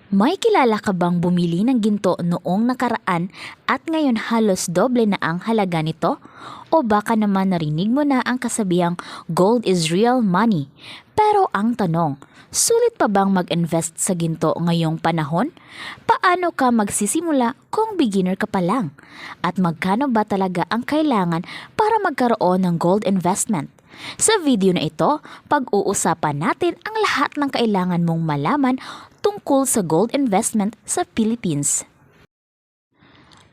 May kilala ka bang bumili ng ginto noong nakaraan at ngayon halos doble na ang halaga nito? O baka naman narinig mo na ang kasabihang gold is real money. Pero ang tanong, sulit pa bang mag-invest sa ginto ngayong panahon? Paano ka magsisimula kung beginner ka pa lang? At magkano ba talaga ang kailangan para magkaroon ng gold investment? Sa video na ito, pag-uusapan natin ang lahat ng kailangan mong malaman tungkol sa gold investment sa Philippines.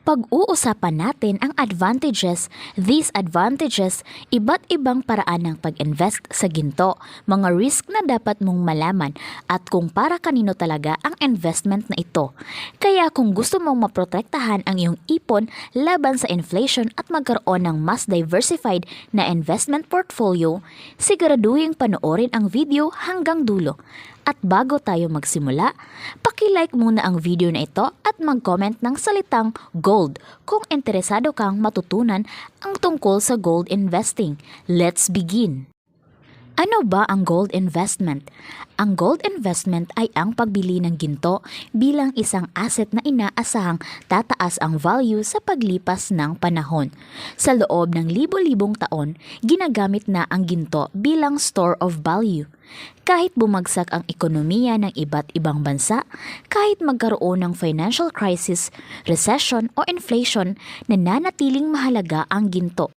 Pag-uusapan natin ang advantages, disadvantages, iba't ibang paraan ng pag-invest sa ginto, mga risk na dapat mong malaman at kung para kanino talaga ang investment na ito. Kaya kung gusto mong maprotektahan ang iyong ipon laban sa inflation at magkaroon ng mas diversified na investment portfolio, siguraduhin panoorin ang video hanggang dulo. At bago tayo magsimula, paki-like muna ang video na ito at mag-comment ng salitang gold kung interesado kang matutunan ang tungkol sa gold investing. Let's begin! Ano ba ang gold investment? Ang gold investment ay ang pagbili ng ginto bilang isang asset na inaasahang tataas ang value sa paglipas ng panahon. Sa loob ng libo-libong taon, ginagamit na ang ginto bilang store of value. Kahit bumagsak ang ekonomiya ng iba't ibang bansa, kahit magkaroon ng financial crisis, recession o inflation, nananatiling mahalaga ang ginto.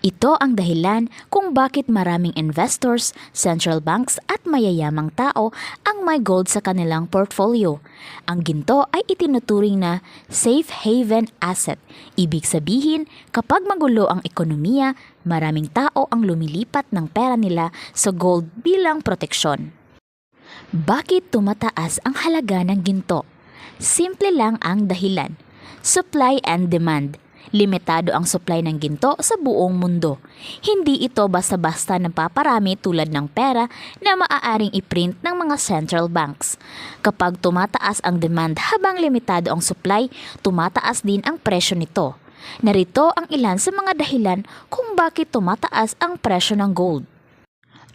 Ito ang dahilan kung bakit maraming investors, central banks at mayayamang tao ang may gold sa kanilang portfolio. Ang ginto ay itinuturing na safe haven asset. Ibig sabihin, kapag magulo ang ekonomiya, maraming tao ang lumilipat ng pera nila sa gold bilang proteksyon. Bakit tumataas ang halaga ng ginto? Simple lang ang dahilan. Supply and demand. Limitado ang supply ng ginto sa buong mundo. Hindi ito basta-basta napaparami tulad ng pera na maaaring i-print ng mga central banks. Kapag tumataas ang demand habang limitado ang supply, tumataas din ang presyo nito. Narito ang ilan sa mga dahilan kung bakit tumataas ang presyo ng gold.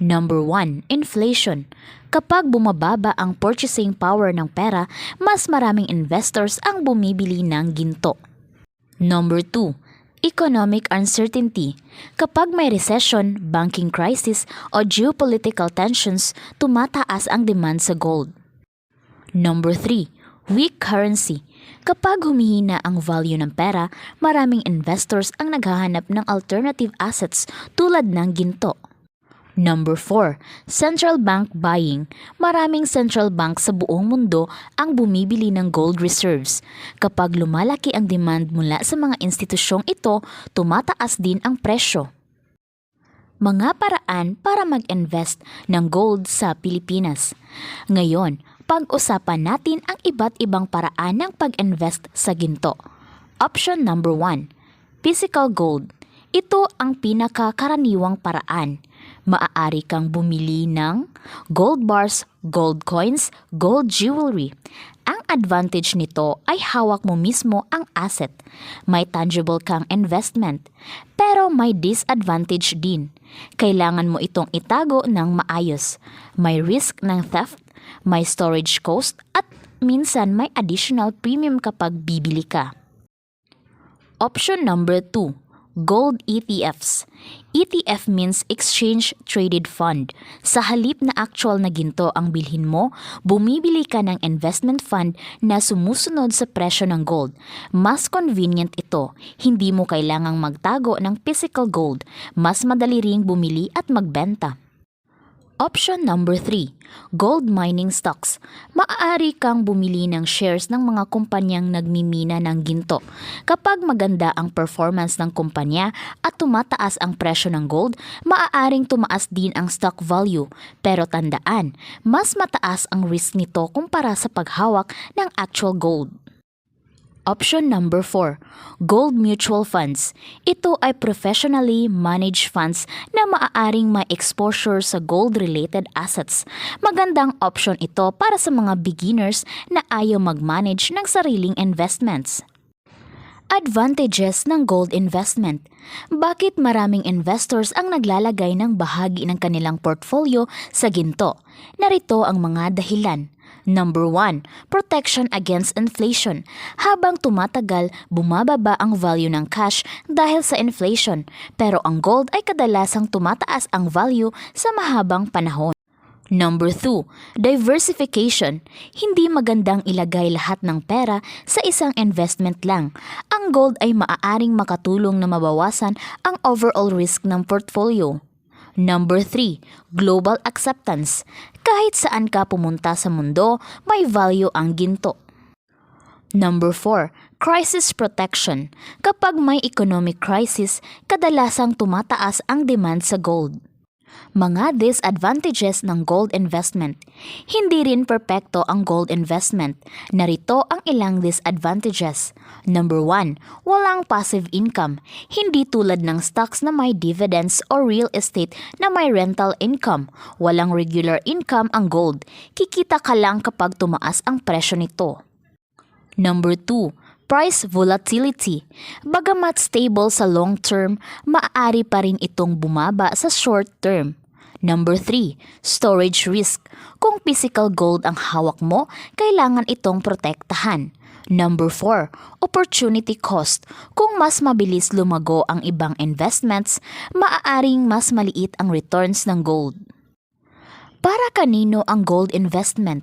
Number 1. Inflation. Kapag bumababa ang purchasing power ng pera, mas maraming investors ang bumibili ng ginto. Number 2. Economic uncertainty. Kapag may recession, banking crisis o geopolitical tensions, tumataas ang demand sa gold. Number 3. Weak currency. Kapag humihina ang value ng pera, maraming investors ang naghahanap ng alternative assets tulad ng ginto. Number 4. Central bank buying. Maraming central bank sa buong mundo ang bumibili ng gold reserves. Kapag lumalaki ang demand mula sa mga institusyong ito, tumataas din ang presyo. Mga paraan para mag-invest ng gold sa Pilipinas. Ngayon, pag-usapan natin ang iba't ibang paraan ng pag-invest sa ginto. Option number 1. Physical gold. Ito ang pinakakaraniwang paraan. Maaari kang bumili ng gold bars, gold coins, gold jewelry. Ang advantage nito ay hawak mo mismo ang asset. May tangible kang investment. Pero may disadvantage din. Kailangan mo itong itago ng maayos. May risk ng theft, may storage cost at minsan may additional premium kapag bibili ka. Option number 2. Gold ETFs. ETF means Exchange Traded Fund. Sa halip na actual na ginto ang bilhin mo, bumibili ka ng investment fund na sumusunod sa presyo ng gold. Mas convenient ito. Hindi mo kailangang magtago ng physical gold. Mas madali ring bumili at magbenta. Option number 3. Gold mining stocks. Maaari kang bumili ng shares ng mga kumpanyang nagmimina ng ginto. Kapag maganda ang performance ng kumpanya at tumataas ang presyo ng gold, maaaring tumaas din ang stock value. Pero tandaan, mas mataas ang risk nito kumpara sa paghawak ng actual gold. Option number 4. Gold mutual funds. Ito ay professionally managed funds na maaaring may exposure sa gold-related assets. Magandang option ito para sa mga beginners na ayaw mag-manage ng sariling investments. Advantages ng gold investment. Bakit maraming investors ang naglalagay ng bahagi ng kanilang portfolio sa ginto? Narito ang mga dahilan. Number 1, protection against inflation. Habang tumatagal, bumababa ang value ng cash dahil sa inflation, pero ang gold ay kadalasang tumataas ang value sa mahabang panahon. Number 2, diversification. Hindi magandang ilagay lahat ng pera sa isang investment lang. Ang gold ay maaaring makatulong na mabawasan ang overall risk ng portfolio. Number 3, global acceptance. Kahit saan ka pumunta sa mundo, may value ang ginto. Number 4, crisis protection. Kapag may economic crisis, kadalasang tumataas ang demand sa gold. Mga disadvantages ng gold investment. Hindi rin perpekto ang gold investment. Narito ang ilang disadvantages. Number 1, walang passive income. Hindi tulad ng stocks na may dividends o real estate na may rental income. Walang regular income ang gold. Kikita ka lang kapag tumaas ang presyo nito. Number 2, price volatility. Bagamat stable sa long term, maaari pa rin itong bumaba sa short term. Number 3, storage risk. Kung physical gold ang hawak mo, kailangan itong protektahan. Number 4, opportunity cost. Kung mas mabilis lumago ang ibang investments, maaaring mas maliit ang returns ng gold. Para kanino ang gold investment?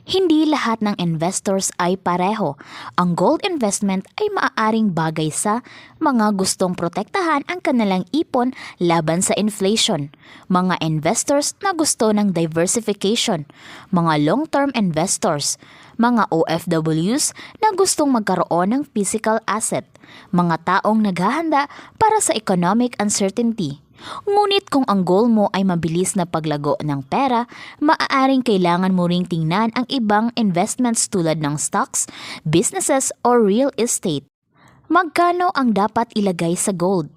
Hindi lahat ng investors ay pareho. Ang gold investment ay maaaring bagay sa mga gustong protektahan ang kanilang ipon laban sa inflation, mga investors na gusto ng diversification, mga long-term investors, mga OFWs na gustong magkaroon ng physical asset, mga taong naghahanda para sa economic uncertainty. Ngunit kung ang goal mo ay mabilis na paglago ng pera, maaaring kailangan mo ring tingnan ang ibang investments tulad ng stocks, businesses, or real estate. Magkano ang dapat ilagay sa gold?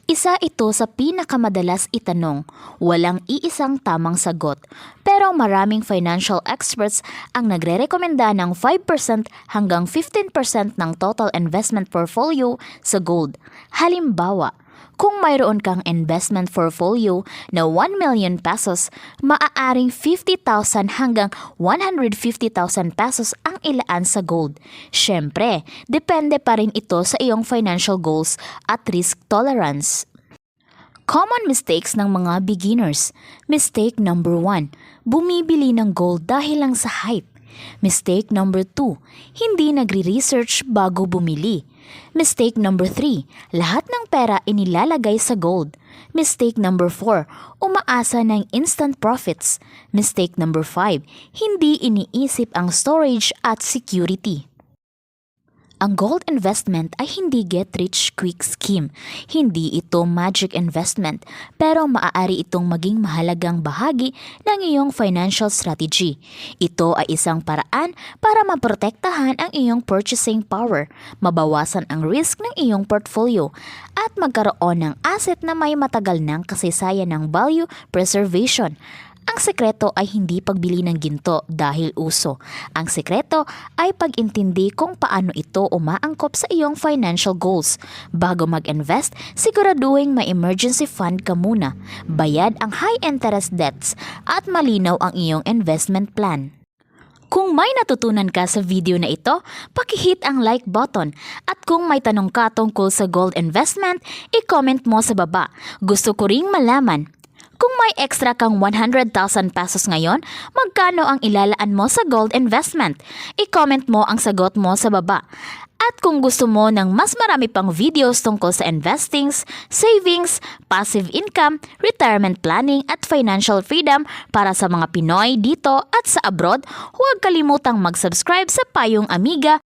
Isa ito sa pinakamadalas itanong. Walang iisang tamang sagot. Pero maraming financial experts ang nagrerekomenda ng 5% hanggang 15% ng total investment portfolio sa gold. Halimbawa, kung mayroon kang investment portfolio na 1 million pesos, maaaring 50,000 hanggang 150,000 pesos ang ilaan sa gold. Siyempre, depende pa rin ito sa iyong financial goals at risk tolerance. Common mistakes ng mga beginners. Mistake number 1, bumibili ng gold dahil lang sa hype. Mistake number 2, hindi nagre-research bago bumili. Mistake number 3, lahat ng pera inilalagay sa gold. Mistake number 4, umaasa ng instant profits. Mistake number 5, hindi iniisip ang storage at security. Ang gold investment ay hindi get-rich-quick scheme. Hindi ito magic investment, pero maaari itong maging mahalagang bahagi ng iyong financial strategy. Ito ay isang paraan para maprotektahan ang iyong purchasing power, mabawasan ang risk ng iyong portfolio, at magkaroon ng asset na may matagal ng kasaysayan ng value preservation. Ang sekreto ay hindi pagbili ng ginto dahil uso. Ang sekreto ay pag-intindi kung paano ito umaangkop sa iyong financial goals. Bago mag-invest, siguraduhin may emergency fund ka muna, bayad ang high-interest debts, at malinaw ang iyong investment plan. Kung may natutunan ka sa video na ito, paki-hit ang like button. At kung may tanong ka tungkol sa gold investment, i-comment mo sa baba. Gusto ko ring malaman, kung may extra kang 100,000 pesos ngayon, magkano ang ilalaan mo sa gold investment? I-comment mo ang sagot mo sa baba. At kung gusto mo ng mas marami pang videos tungkol sa investings, savings, passive income, retirement planning at financial freedom para sa mga Pinoy dito at sa abroad, huwag kalimutang mag-subscribe sa Payong Amiga